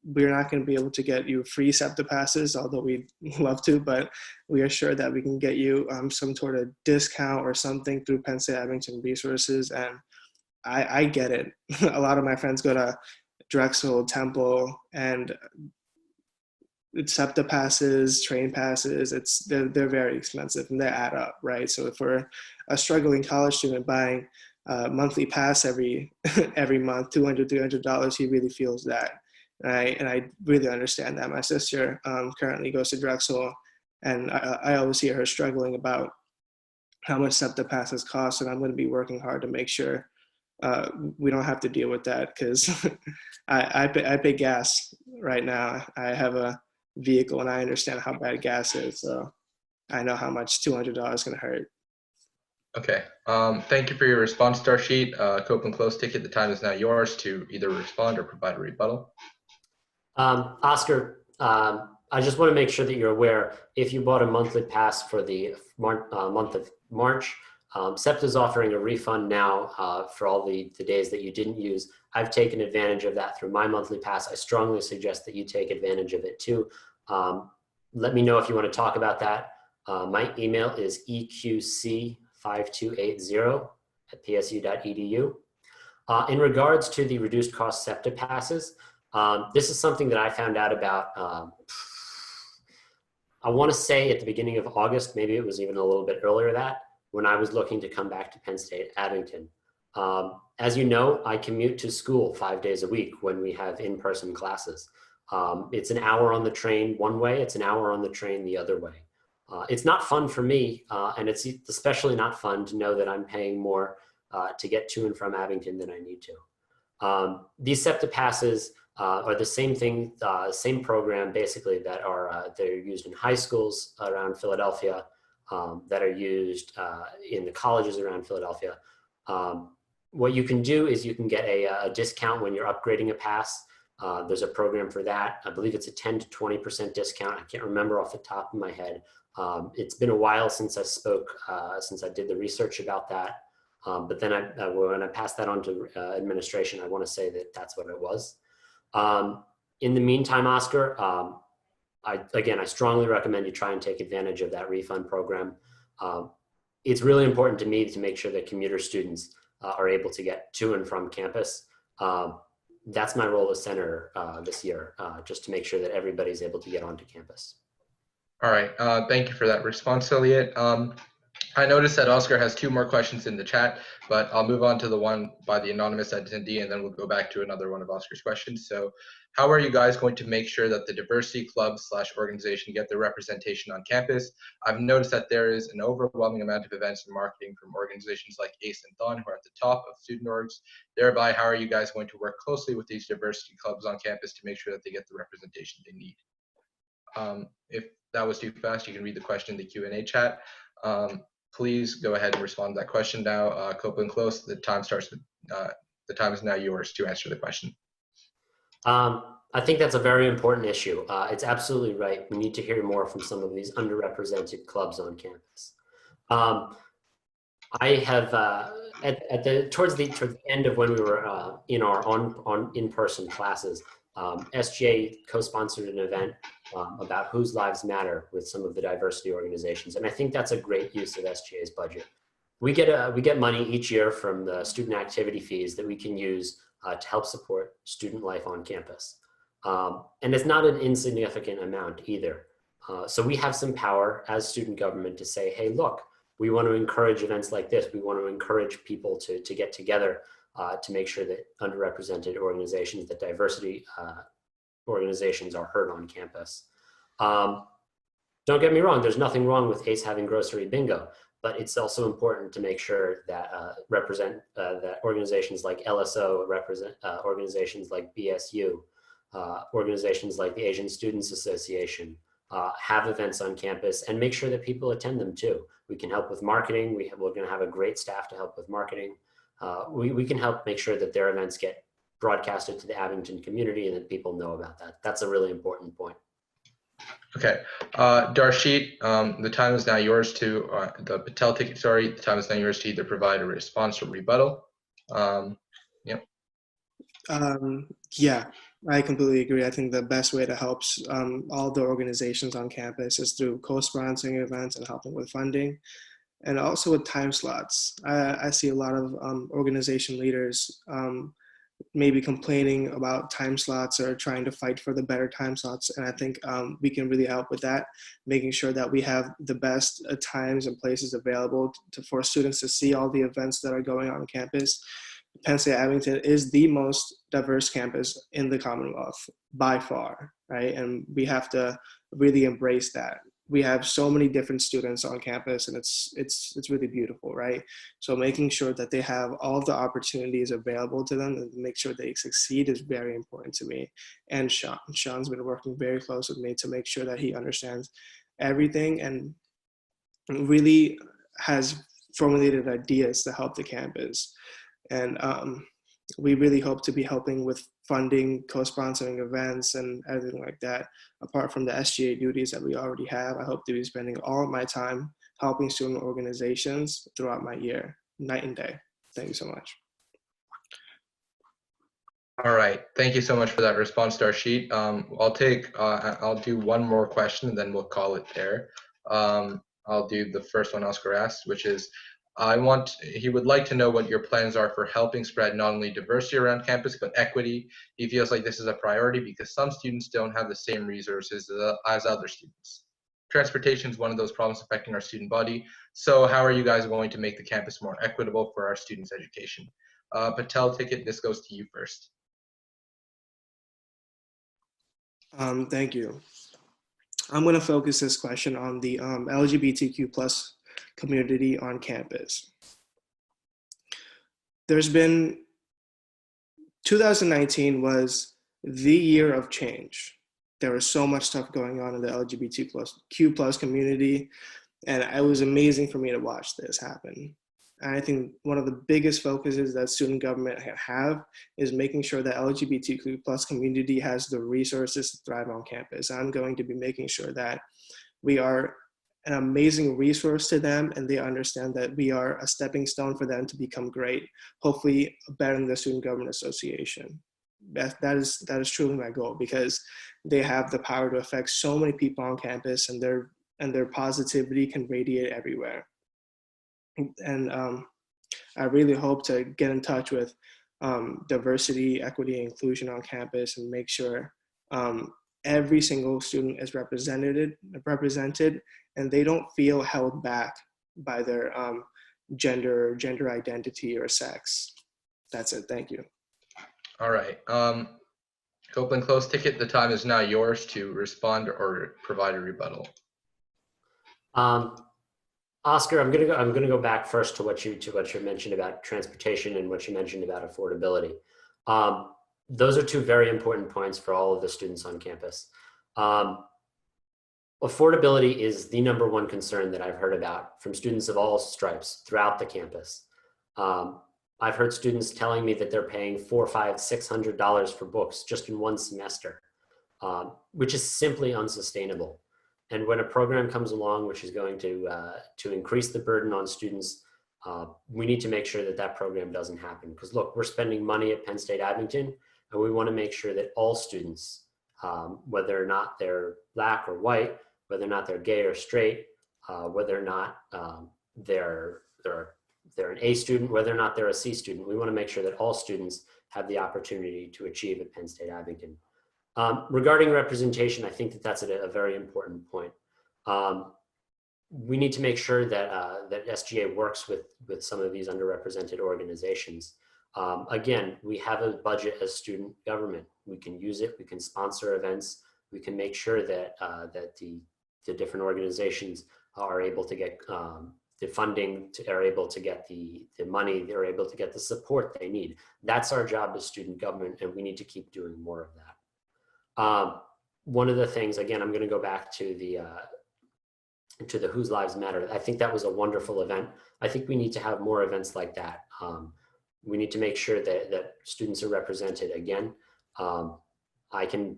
We're not going to be able to get you free SEPTA passes, although we'd love to, but we are sure that we can get you some sort of discount or something through Penn State Abington resources. And I get it. A lot of my friends go to Drexel, Temple, and it's SEPTA passes, train passes, they're very expensive and they add up, right? So if we're a struggling college student buying a monthly pass every month, $200, $300, he really feels that. Right? And I really understand that. My sister currently goes to Drexel, and I always hear her struggling about how much SEPTA passes cost, and I'm going to be working hard to make sure we don't have to deal with that, because I pay gas right now. I have a vehicle, and I understand how bad gas is, so I know how much $200 is going to hurt. Okay, thank you for your response, Darsheet. Copeland Close ticket, the time is now yours to either respond or provide a rebuttal. Oscar, I just want to make sure that you're aware, if you bought a monthly pass for the month of March, SEPTA is offering a refund now for all the days that you didn't use. I've taken advantage of that through my monthly pass. I strongly suggest that you take advantage of it too. Let me know if you want to talk about that. My email is eqc5280@psu.edu. In regards to the reduced cost SEPTA passes, this is something that I found out about, I want to say at the beginning of August, maybe it was even a little bit earlier that, when I was looking to come back to Penn State Abington. As you know, I commute to school 5 days a week when we have in-person classes. It's an hour on the train one way, it's an hour on the train the other way. It's not fun for me, and it's especially not fun to know that I'm paying more to get to and from Abington than I need to. These SEPTA passes are the same thing, same program basically that are they're used in high schools around Philadelphia, that are used in the colleges around Philadelphia. What you can do is you can get a discount when you're upgrading a pass. There's a program for that. I believe it's a 10 to 20% discount. I can't remember off the top of my head. It's been a while since I spoke, since I did the research about that. But then when I passed that on to administration, I want to say that that's what it was. In the meantime, Oscar, I strongly recommend you try and take advantage of that refund program. It's really important to me to make sure that commuter students are able to get to and from campus. That's my role as senator this year, just to make sure that everybody's able to get onto campus. All right, thank you for that response, Elliot. I noticed that Oscar has 2 more questions in the chat, but I'll move on to the one by the anonymous attendee, and then we'll go back to another one of Oscar's questions. So how are you guys going to make sure that the diversity clubs / organization get their representation on campus? I've noticed that there is an overwhelming amount of events and marketing from organizations like ACE and Thon, who are at the top of student orgs. Thereby, how are you guys going to work closely with these diversity clubs on campus to make sure that they get the representation they need? If that was too fast, you can read the question in the Q&A chat. Please go ahead and respond to that question now. Copeland Close, the time starts. The time is now yours to answer the question. I think that's a very important issue. It's absolutely right. We need to hear more from some of these underrepresented clubs on campus. I have towards the end of when we were in our in-person classes, SGA co-sponsored an event about whose lives matter with some of the diversity organizations. And I think that's a great use of SGA's budget. We get money each year from the student activity fees that we can use to help support student life on campus. And it's not an insignificant amount either. So we have some power as student government to say, hey, look, we want to encourage events like this. We want to encourage people to get together to make sure that underrepresented organizations, that diversity organizations are heard on campus. Don't get me wrong, there's nothing wrong with ACE having grocery bingo, but it's also important to make sure that that organizations like LSO represent organizations like BSU, organizations like the Asian Students Association, have events on campus and make sure that people attend them too. We can help with marketing. We're going to have a great staff to help with marketing. We can help make sure that their events get broadcasted to the Abington community and that people know about that. That's a really important point. Okay, Darshit, the time is now yours to, the Patel ticket, sorry, the time is now yours to either provide a response or rebuttal. Yeah, I completely agree. I think the best way to help all the organizations on campus is through co-sponsoring events and helping with funding, and also with time slots. I see a lot of organization leaders maybe complaining about time slots or trying to fight for the better time slots. And I think we can really help with that, making sure that we have the best times and places available for students to see all the events that are going on campus. Penn State Abington is the most diverse campus in the Commonwealth by far, right? And we have to really embrace that. We have so many different students on campus, and it's really beautiful, right? So making sure that they have all the opportunities available to them and make sure they succeed is very important to me. And Sean's been working very close with me to make sure that he understands everything and really has formulated ideas to help the campus. And we really hope to be helping with funding, co-sponsoring events, and everything like that. Apart from the SGA duties that we already have, I hope to be spending all of my time helping student organizations throughout my year, night and day. Thank you so much. All right, thank you so much for that response, Darshit. I'll do one more question and then we'll call it there. I'll do the first one Oscar asked, which is, he would like to know what your plans are for helping spread not only diversity around campus, but equity. He feels like this is a priority because some students don't have the same resources as other students. Transportation is one of those problems affecting our student body. So how are you guys going to make the campus more equitable for our students' education? Patel Ticket, this goes to you first. Thank you. I'm going to focus this question on the LGBTQ+ community on campus. 2019 was the year of change. There was so much stuff going on in the LGBTQ+ community, and it was amazing for me to watch this happen. And I think one of the biggest focuses that student government have is making sure that LGBTQ+ community has the resources to thrive on campus. I'm going to be making sure that we are an amazing resource to them and they understand that we are a stepping stone for them to become great, hopefully better than the Student Government Association. That is truly my goal, because they have the power to affect so many people on campus, and their positivity can radiate everywhere. And I really hope to get in touch with diversity, equity, and inclusion on campus and make sure every single student is represented, and they don't feel held back by their gender identity, or sex. That's it. Thank you. All right. Copeland Close Ticket, the time is now yours to respond or provide a rebuttal. Oscar, I'm gonna go back first to what you mentioned about transportation and what you mentioned about affordability. Those are two very important points for all of the students on campus. Affordability is the #1 concern that I've heard about from students of all stripes throughout the campus. I've heard students telling me that they're paying $400, $500, $600 for books just in one semester, which is simply unsustainable. And when a program comes along which is going to increase the burden on students, we need to make sure that that program doesn't happen. Because look, we're spending money at Penn State Abington And we want to make sure that all students, whether or not they're Black or white, whether or not they're gay or straight, whether or not they're an A student, whether or not they're a C student, we want to make sure that all students have the opportunity to achieve at Penn State Abington. Regarding representation, I think that that's a very important point. We need to make sure that that SGA works with some of these underrepresented organizations. Again, we have a budget as student government. We can use it. We can sponsor events. We can make sure that that the different organizations are able to get the funding, are able to get the money, they're able to get the support they need. That's our job as student government, and we need to keep doing more of that. One of the things, again, I'm going to go back to the Whose Lives Matter. I think that was a wonderful event. I think we need to have more events like that. We need to make sure that students are represented again. I can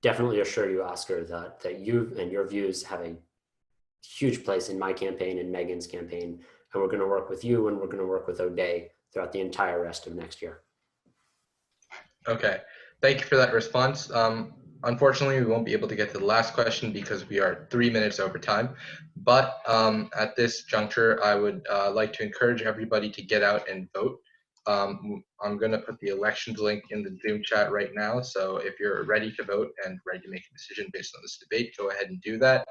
definitely assure you, Oscar, that you and your views have a huge place in my campaign and Megan's campaign, and we're going to work with you and we're going to work with O'Day throughout the entire rest of next year. Okay, thank you for that response. Unfortunately, we won't be able to get to the last question because we are 3 minutes over time. But at this juncture, I would like to encourage everybody to get out and vote. I'm going to put the elections link in the Zoom chat right now. So if you're ready to vote and ready to make a decision based on this debate, go ahead and do that.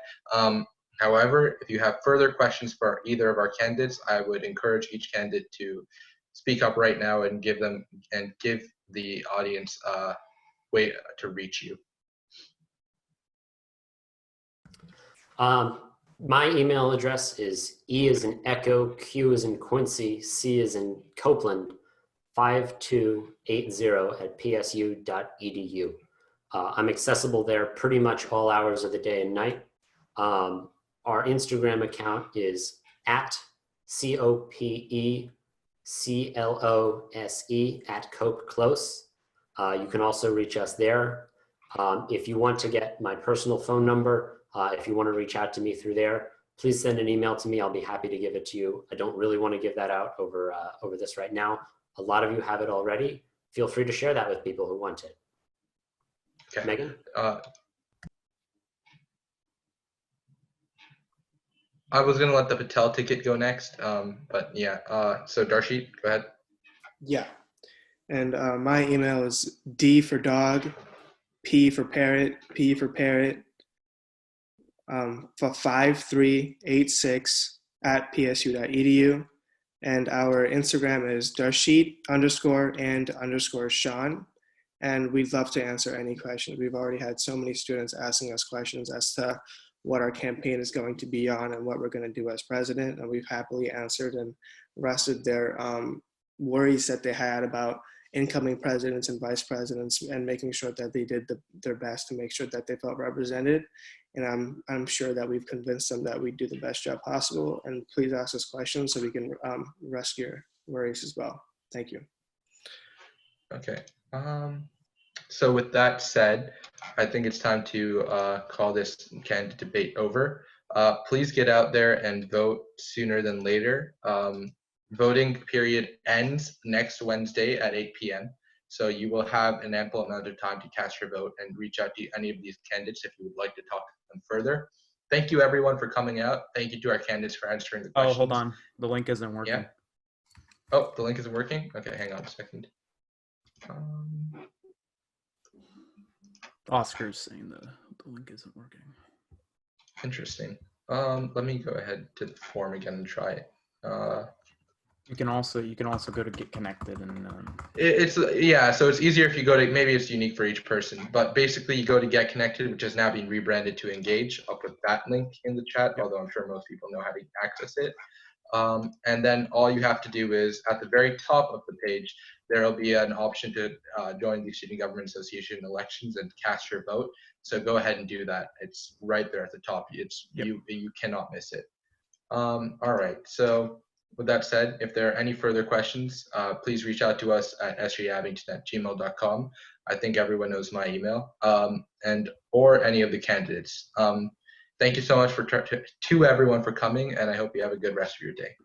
However, if you have further questions for either of our candidates, I would encourage each candidate to speak up right now and give the audience a way to reach you. My email address is E as in Echo, Q as in Quincy, C as in Copeland, 5280@psu.edu. I'm accessible there pretty much all hours of the day and night. Our Instagram account is @COPECLOSE @CopeClose. You can also reach us there. If you want to get my personal phone number, if you want to reach out to me through there, please send an email to me. I'll be happy to give it to you. I don't really want to give that out over this right now. A lot of you have it already. Feel free to share that with people who want it. Okay. Megan? I was going to let the Patel ticket go next, but yeah. So Darshit, go ahead. Yeah. And my email is D for dog, P for parrot, P for parrot, for 5386 @psu.edu. And our Instagram is Darshit_and_Sean. And we'd love to answer any questions. We've already had so many students asking us questions as to what our campaign is going to be on and what we're going to do as president. And we've happily answered and rested their worries that they had about incoming presidents and vice presidents, and making sure that they did their best to make sure that they felt represented. And I'm sure that we've convinced them that we do the best job possible. And please ask us questions so we can rescue your worries as well. Thank you. Okay. So with that said, I think it's time to call this candidate debate over. Please get out there and vote sooner than later. Voting period ends next Wednesday at 8 p.m. So you will have an ample amount of time to cast your vote and reach out to any of these candidates if you would like to talk to them further. Thank you everyone for coming out. Thank you to our candidates for answering the questions. Oh, hold on. The link isn't working. Yeah. Oh, the link isn't working? Okay, hang on a second. Oscar's saying the link isn't working. Interesting. Let me go ahead to the form again and try it. You can also go to Get Connected and yeah, so it's easier if you go to, maybe it's unique for each person, but basically you go to Get Connected, which is now being rebranded to Engage. I'll put that link in the chat, although I'm sure most people know how to access it. And then all you have to do is at the very top of the page, there will be an option to join the Student Government Association elections and cast your vote. So go ahead and do that. It's right there at the top. You cannot miss it. All right. So with that said, if there are any further questions, please reach out to us at sgabington@gmail.com. I think everyone knows my email, or any of the candidates. Thank you so much to everyone for coming, and I hope you have a good rest of your day.